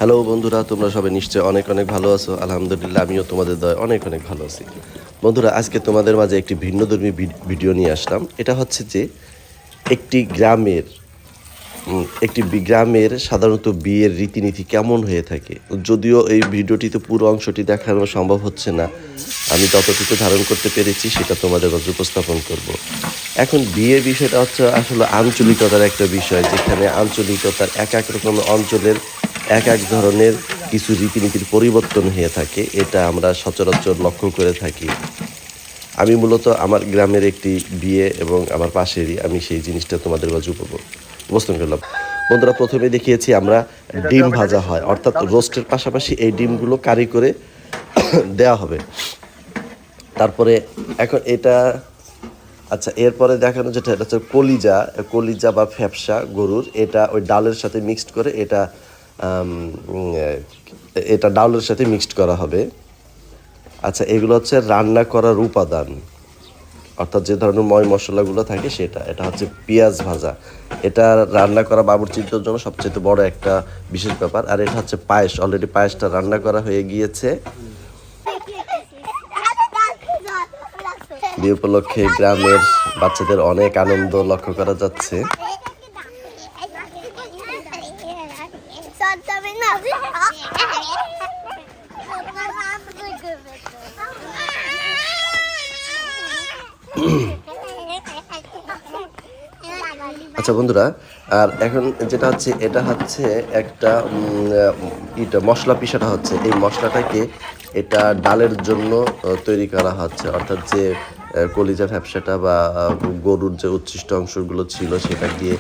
Hello বন্ধুরা, তোমরা সবাই নিশ্চয়ই অনেক অনেক ভালো আছো। আলহামদুলিল্লাহ, আমিও তোমাদের দয় অনেক অনেক ভালো আছি। বন্ধুরা, আজকে তোমাদের মাঝে একটি ভিন্নধর্মী ভিডিও নিয়ে আসলাম। এটা হচ্ছে যে একটি গ্রামের গ্রামের সাধারণত বিয়ের রীতিনীতি কেমন হয়ে থাকে। যদিও এই ভিডিওটিতে পুরো অংশটি দেখানো সম্ভব হচ্ছে না, আমি যতটুকু ধারণ করতে পেরেছি সেটা তোমাদের মাঝে উপস্থাপন করব। এখন বিয়ের বিষয়টা হচ্ছে আসলে আঞ্চলিকতার একটা বিষয়, যেখানে আঞ্চলিকতার এক এক রকম অঞ্চলের এক এক ধরনের কিছু রীতিনীতির পরিবর্তন হয়ে থাকে। এটা আমরা সচরাচর লক্ষ্য করে থাকি। আমি মূলত আমার গ্রামের একটি বিয়ে এবং আমার পাশেরই আমি সেই জিনিসটা তোমাদের মাঝে উপস্থাপন করলাম। বন্ধুরা, প্রথমে দেখিয়েছি আমরা ডিম ভাজা হয়, অর্থাৎ রোস্টের পাশাপাশি এই ডিমগুলো কারি করে দেওয়া হবে। তারপরে এখন এটা আচ্ছা, এরপরে দেখানো যেটা, এটা হচ্ছে কলিজা বা ফ্যাপসা গরুর। এটা ওই ডালের সাথে মিক্সড করে এটা ডালের সাথে মিক্সড করা হবে। আচ্ছা, এগুলো হচ্ছে রান্না করার উপাদান, অর্থাৎ যে ধরনের মশলাগুলো থাকে সেটা। এটা হচ্ছে পেঁয়াজ ভাজা। এটা রান্না করা বাবুর্চিদের জন্য সবচেয়ে বড় একটা বিশেষ ব্যাপার। আর এটা হচ্ছে পায়েস। অলরেডি পায়েসটা রান্না করা হয়ে গিয়েছে। বিয়ে উপলক্ষে গ্রামের বাচ্চাদের অনেক আনন্দ লক্ষ্য করা যাচ্ছে। আচ্ছা বন্ধুরা, আর এখন যেটা হচ্ছে, এটা হচ্ছে একটা মশলা পিসাটা হচ্ছে। এই মশলাটাকে এটা ডালের জন্য তৈরি করা হচ্ছে, অর্থাৎ যে কলিজা ফ্যাপসাটা বা গরুর যে উচ্ছিষ্ট অংশগুলো ছিল সেটা দিয়ে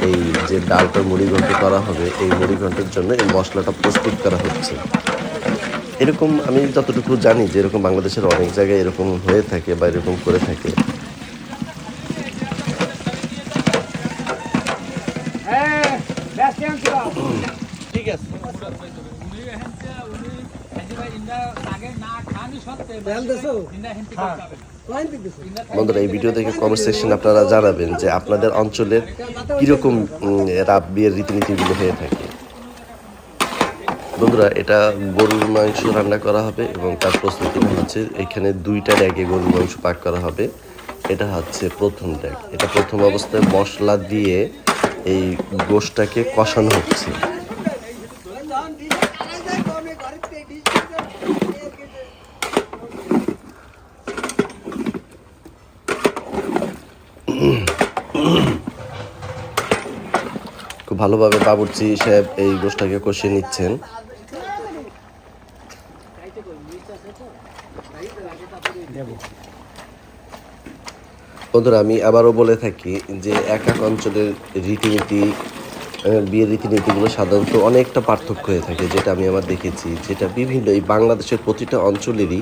এই যে ডালটা মুড়িঘণ্ট করা হবে, এই মুড়িঘণ্টের জন্য এই মশলাটা প্রস্তুত করা হচ্ছে। এরকম আমি যতটুকু জানি যে এরকম বাংলাদেশের অনেক জায়গায় এরকম হয়ে থাকে বা এরকম করে থাকে। বন্ধুরা, এই ভিডিও দেখে কমেন্ট সেকশন আপনারা জানাবেন যে আপনাদের অঞ্চলের কীরকম বিয়ের রীতিনীতিগুলো হয়ে থাকে। বন্ধুরা, এটা গরুর মাংস রান্না করা হবে এবং তার প্রস্তুতি হচ্ছে এখানে 2টা ড্যাগে গরুর মাংস পাক করা হবে। এটা হচ্ছে প্রথম ড্যাগ। এটা প্রথম অবস্থায় মশলা দিয়ে এই গোশটাকে কষানো হচ্ছে। খুব ভালোভাবে বাবুর্চি সাহেব এই গোশটাকে কষিয়ে নিচ্ছেন। বন্ধুরা, আমি আবারও বলে থাকি যে এক এক অঞ্চলের রীতিনীতি, বিয়ের রীতিনীতিগুলো সাধারণত অনেকটা পার্থক্য হয়ে থাকে, যেটা আমি আমার দেখেছি, যেটা বিভিন্ন এই বাংলাদেশের প্রতিটা অঞ্চলেরই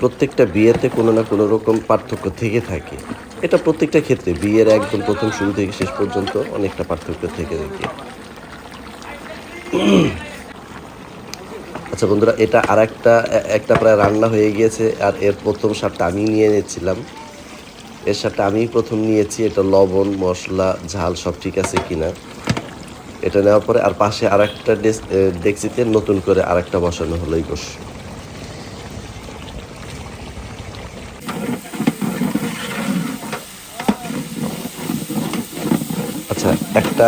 প্রত্যেকটা বিয়েতে কোনো না কোনো রকম পার্থক্য থেকে থাকে। এটা প্রত্যেকটা ক্ষেত্রে বিয়ের একদম প্রথম শুরু থেকে শেষ পর্যন্ত অনেকটা পার্থক্য থেকে থাকে। আচ্ছা বন্ধুরা, এটা আর একটা প্রায় রান্না হয়ে গিয়েছে। আর এর প্রথম স্বাদটা আমি নিয়ে নিয়েছিলাম। এর সাথে আমি প্রথম নিয়েছি এটা লবণ মশলা ঝাল সব ঠিক আছে কিনা। এটা নেওয়ার পরে আর পাশে আর একটা ডেকচিতে নতুন করে আর একটা বসানো হলো এই গোশ। আচ্ছা, একটা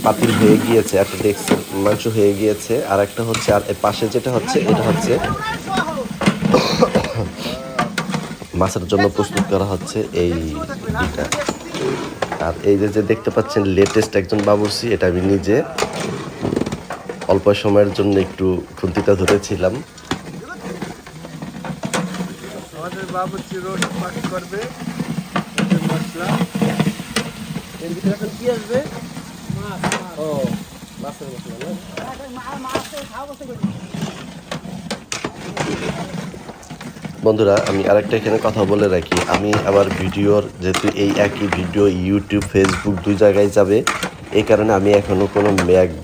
পাতিল হয়ে গিয়েছে, একটা ডেক্সের মাংস হয়ে গিয়েছে। আর একটা হচ্ছে, আর পাশে যেটা হচ্ছে এটা হচ্ছে মাছের জন্য প্রস্তুত করা হচ্ছে এইটা। আর এই যে দেখতে পাচ্ছেন লেটেস্ট একজন বাবুর্চি, এটা আমি নিজে অল্প সময়ের জন্য একটু খুন্তিটা ধরেছিলাম। আমাদের বাবুর্চি রোজ পাক করবে মশলা। এর ভিতরে এখন কি আসবে? মাছ। ও, মাছের মশলা না? বন্ধুরা, আমি আরেকটা এখানে কথা বলে রাখি, আমি আমার ভিডিওর যেহেতু এই একই ভিডিও ইউটিউব ফেসবুক 2 জায়গায় যাবে, এই কারণে আমি এখনও কোনো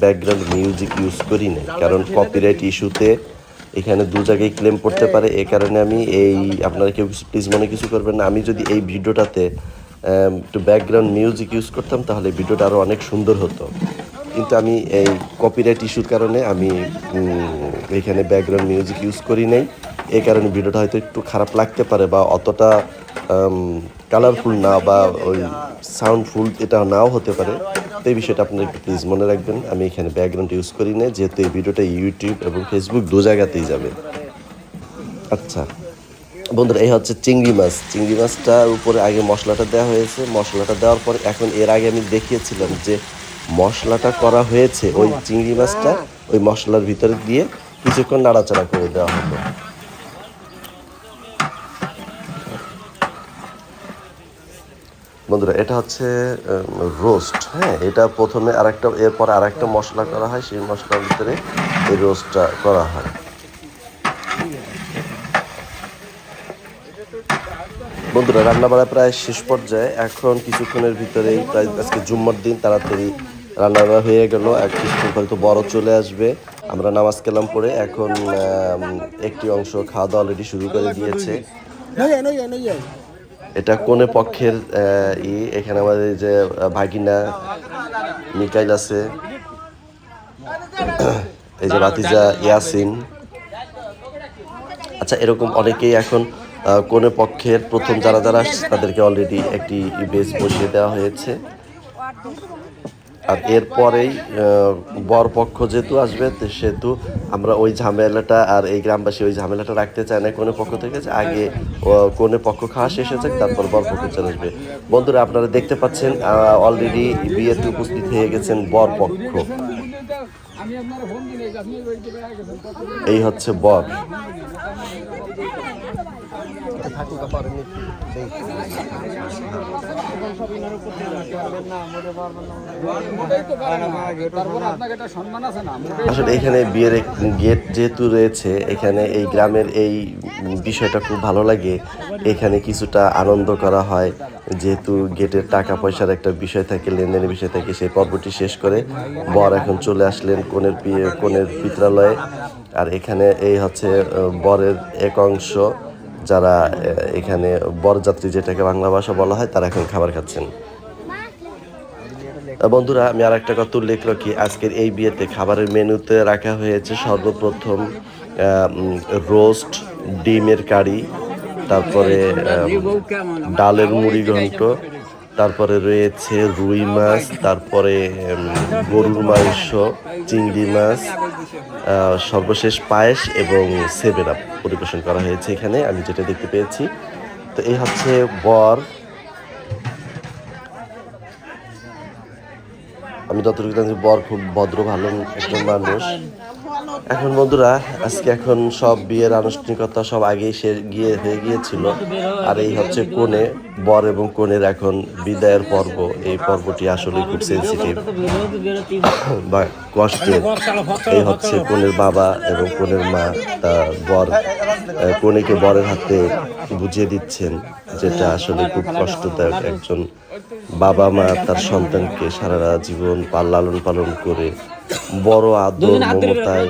ব্যাকগ্রাউন্ড মিউজিক ইউজ করি না, কারণ কপিরাইট ইস্যুতে এখানে 2 জায়গায় ক্লেম করতে পারে। এই কারণে আমি আপনারা কেউ প্লিজ মনে কিছু করবেন না। আমি যদি এই ভিডিওটাতে একটু ব্যাকগ্রাউন্ড মিউজিক ইউজ করতাম তাহলে ভিডিওটা আরও অনেক সুন্দর হতো। কিন্তু আমি এই কপিরাইট ইস্যুর কারণে আমি এখানে ব্যাকগ্রাউন্ড মিউজিক ইউজ করি নাই। এই কারণে ভিডিওটা হয়তো একটু খারাপ লাগতে পারে বা অতটা কালারফুল না বা ওই সাউন্ডফুল এটা নাও হতে পারে। তো এই বিষয়টা আপনারা একটু প্লিজ মনে রাখবেন। আমি এখানে ব্যাকগ্রাউন্ড ইউজ করি না, যেহেতু এই ভিডিওটা ইউটিউব এবং ফেসবুক দু জায়গাতেই যাবে। আচ্ছা বন্ধুরা, এই হচ্ছে চিংড়ি মাছ। চিংড়ি মাছটার উপরে আগে মশলাটা দেওয়া হয়েছে। মশলাটা দেওয়ার পর এখন এর আগে আমি দেখিয়েছিলাম যে মশলাটা করা হয়েছে, ওই চিংড়ি মাছটা ওই মশলার ভিতরে দিয়ে কিছুক্ষণ নাড়াচাড়া করে দেওয়া হলো। বন্ধুরা, এটা হচ্ছে রোস্ট। হ্যাঁ, এটা প্রথমে আরেকটা, এরপর আরেকটা মশলা করা হয়, সেই মশলার ভিতরে এই রোস্টটা করা হয়। বন্ধুরা, রান্নাবাড়া প্রায় শেষ পর্যায়ে। এখন কিছুক্ষণের ভিতরেই, প্রায় আজকে জুম্মার দিন, তাড়াতাড়ি রান্নাবাড়া হয়ে গেল। এক কিছুক্ষণ হয়তো বড় চলে আসবে। আমরা নামাজ কালাম পড়ে এখন একটি অংশ খাওয়া দাওয়া অলরেডি শুরু করে দিয়েছে। এটা কোনে পক্ষের এখানে আমাদের যে ভাগিনা মিকাইল আছে, এই যে ভাতিজা ইয়াসিন। আচ্ছা, এরকম অনেকেই এখন কোনে পক্ষের প্রথম যারা যারা আসছে তাদেরকে অলরেডি একটি বেস বসিয়ে দেওয়া হয়েছে। আর এরপরেই বর পক্ষ যেহেতু আসবে, সেহেতু আমরা ওই ঝামেলাটা আর এই গ্রামবাসী ওই ঝামেলাটা রাখতে চায় না কোনে পক্ষ থেকে, যে আগে কোনে পক্ষ খাওয়া শেষ হয়ে যাক, তারপর বর পক্ষ চলে আসবে। বন্ধুরা, আপনারা দেখতে পাচ্ছেন অলরেডি বিয়েতে উপস্থিত হয়ে গেছেন বর পক্ষ। এই হচ্ছে বর। আসলে এখানে বিয়ের গেট যেহেতু রয়েছে, এখানে এই গ্রামের এই বিষয়টা খুব ভালো লাগে। এখানে কিছুটা আনন্দ করা হয়, যেহেতু গেটের টাকা পয়সার একটা বিষয় থাকে, লেনদেনের বিষয় থাকে। সেই পর্বটি শেষ করে বর এখন চলে আসলেন কনের পিত্রালয়ে। আর এখানে এই হচ্ছে বরের এক অংশ, যারা এখানে বরযাত্রী, যেটাকে বাংলা ভাষা বলা হয়, তারা এখন খাবার খাচ্ছেন। বন্ধুরা, আমি আর একটা কথা উল্লেখ রাখি। আজকের এই বিয়েতে খাবারের মেনুতে রাখা হয়েছে সর্বপ্রথম রোস্ট, ডিমের কারি, তারপরে ডালের মুড়ি ঘন্ট, তারপরে রয়েছে রুই মাছ, তারপরে গরুর মাংস, চিংড়ি মাছ, সর্বশেষ পায়েস এবং 7 আপ পরিবেশন করা হয়েছে এখানে, আমি যেটা দেখতে পেয়েছি। তো এই হচ্ছে বর। আমি যতটুকু জানি বর খুব ভদ্র ভালো একজন মানুষ। এখন বন্ধুরা, আজকে এখন সব বিয়ের আনুষ্ঠানিকতা সব আগেই হয়ে গিয়েছিল। আর এই হচ্ছে কনে, বর এবং কনের এখন বিদায়ের পর্ব। এই পর্বটি আসলে খুব সেন্সিটিভ বা কষ্টের। এই হচ্ছে কনের বাবা এবং কনের মা। তা বর কনেকে বরের হাতে বুঝিয়ে দিচ্ছেন, যেটা আসলে খুব কষ্টদায়ক। একজন বাবা মা তার সন্তানকে সারা জীবন লালন পালন করে বড় আদর মমতায়,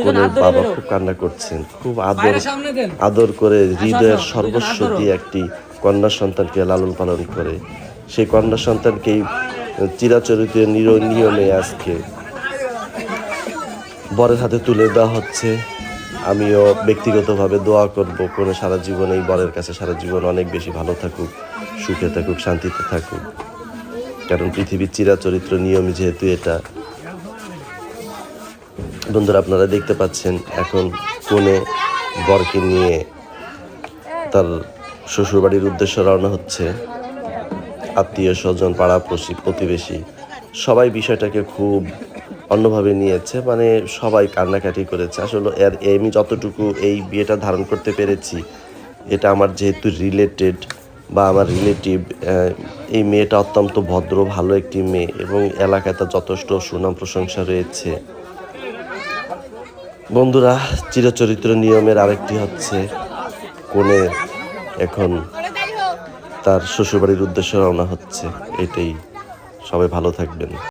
কনের বাবা খুব কান্না করছেন, খুব আদর করে হৃদয়ের সর্বস্ব দিয়ে একটি কন্যা সন্তানকে লালন পালন করে। সেই কন্যা সন্তানকেই চিরাচরিত নিয়মে আজকে বরের হাতে তুলে দেওয়া হচ্ছে। আমিও ব্যক্তিগতভাবে দোয়া করব কোনো সারা জীবন এই বরের কাছে সারা জীবন অনেক বেশি ভালো থাকুক, সুখে থাকুক, শান্তিতে থাকুক। কারণ পৃথিবীর চিরাচরিত্র নিয়মই যেহেতু এটা। বন্ধুরা, আপনারা দেখতে পাচ্ছেন এখন কনে বরকে নিয়ে তার শ্বশুরবাড়ির উদ্দেশ্যে রওনা হচ্ছে। আত্মীয় স্বজন, পাড়া প্রতিবেশী সবাই বিষয়টাকে খুব অন্যভাবে নিয়েছে, মানে সবাই কান্নাকাটি করেছে। আসলে আমি যতটুকু এই বিয়েটা ধারণ করতে পেরেছি, এটা আমার যেহেতু রিলেটেড বা আমার রিলেটিভ, এই মেয়েটা অত্যন্ত ভদ্র ভালো একটি মেয়ে এবং এলাকায় তার যথেষ্ট সুনাম প্রশংসা রয়েছে। বন্ধুরা, চিরচরিত্র নিয়মের আরেকটি হচ্ছে কনে এখন তার শ্বশুরবাড়ির উদ্দেশ্যে রওনা হচ্ছে। এটাই। সবাই ভালো থাকবেন।